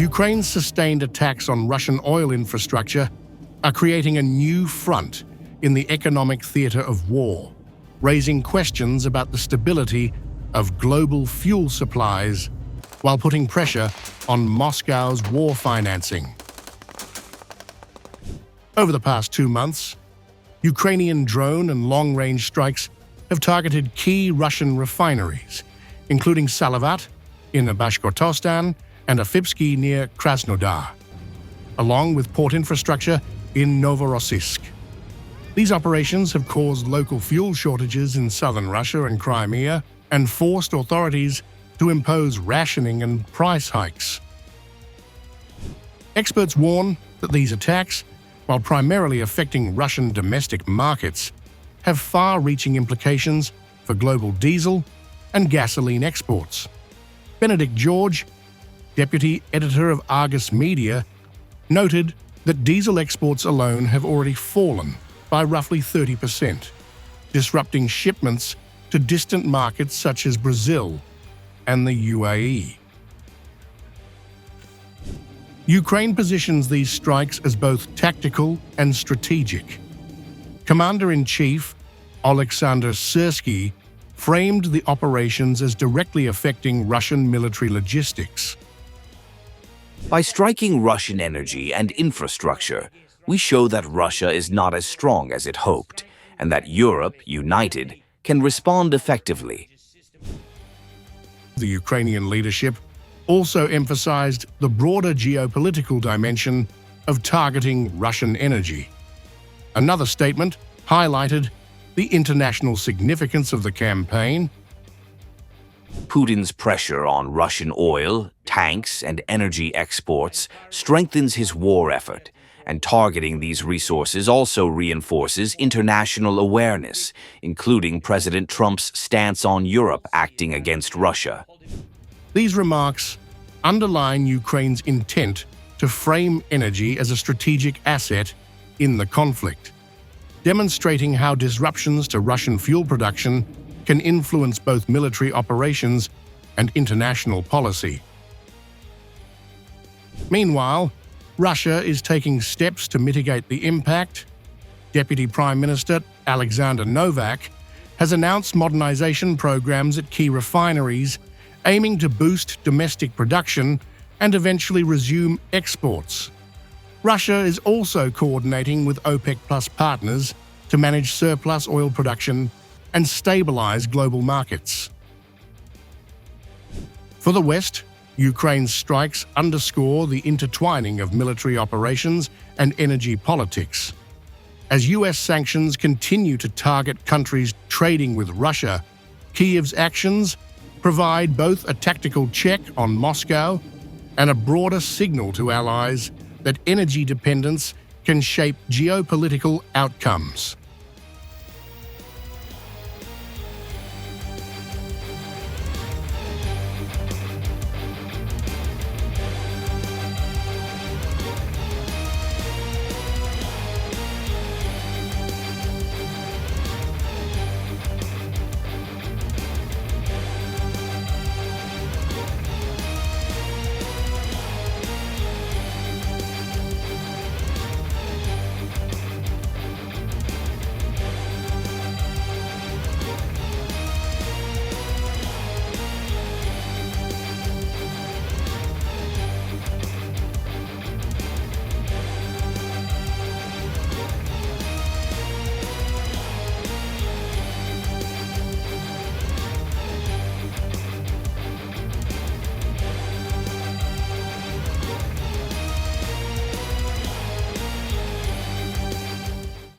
Ukraine's sustained attacks on Russian oil infrastructure are creating a new front in the economic theater of war, raising questions about the stability of global fuel supplies while putting pressure on Moscow's war financing. Over the past 2 months, Ukrainian drone and long-range strikes have targeted key Russian refineries, including Salavat in Bashkortostan and Afipsky near Krasnodar, along with port infrastructure in Novorossiysk. These operations have caused local fuel shortages in southern Russia and Crimea and forced authorities to impose rationing and price hikes. Experts warn that these attacks, while primarily affecting Russian domestic markets, have far-reaching implications for global diesel and gasoline exports. Benedict George, deputy editor of Argus Media, noted that diesel exports alone have already fallen by roughly 30%, disrupting shipments to distant markets such as Brazil and the UAE. Ukraine positions these strikes as both tactical and strategic. Commander-in-Chief Oleksandr Syrsky framed the operations as directly affecting Russian military logistics. By striking Russian energy and infrastructure, we show that Russia is not as strong as it hoped, and that Europe, united, can respond effectively. The Ukrainian leadership also emphasized the broader geopolitical dimension of targeting Russian energy. Another statement highlighted the international significance of the campaign. Putin's pressure on Russian oil, tanks, and energy exports strengthens his war effort, and targeting these resources also reinforces international awareness, including President Trump's stance on Europe acting against Russia. These remarks underline Ukraine's intent to frame energy as a strategic asset in the conflict, demonstrating how disruptions to Russian fuel production can influence both military operations and international policy. Meanwhile, Russia is taking steps to mitigate the impact. Deputy Prime Minister Alexander Novak has announced modernization programs at key refineries aiming to boost domestic production and eventually resume exports. Russia is also coordinating with OPEC+ partners to manage surplus oil production and stabilize global markets. For the West, Ukraine's strikes underscore the intertwining of military operations and energy politics. As US sanctions continue to target countries trading with Russia, Kyiv's actions provide both a tactical check on Moscow and a broader signal to allies that energy dependence can shape geopolitical outcomes.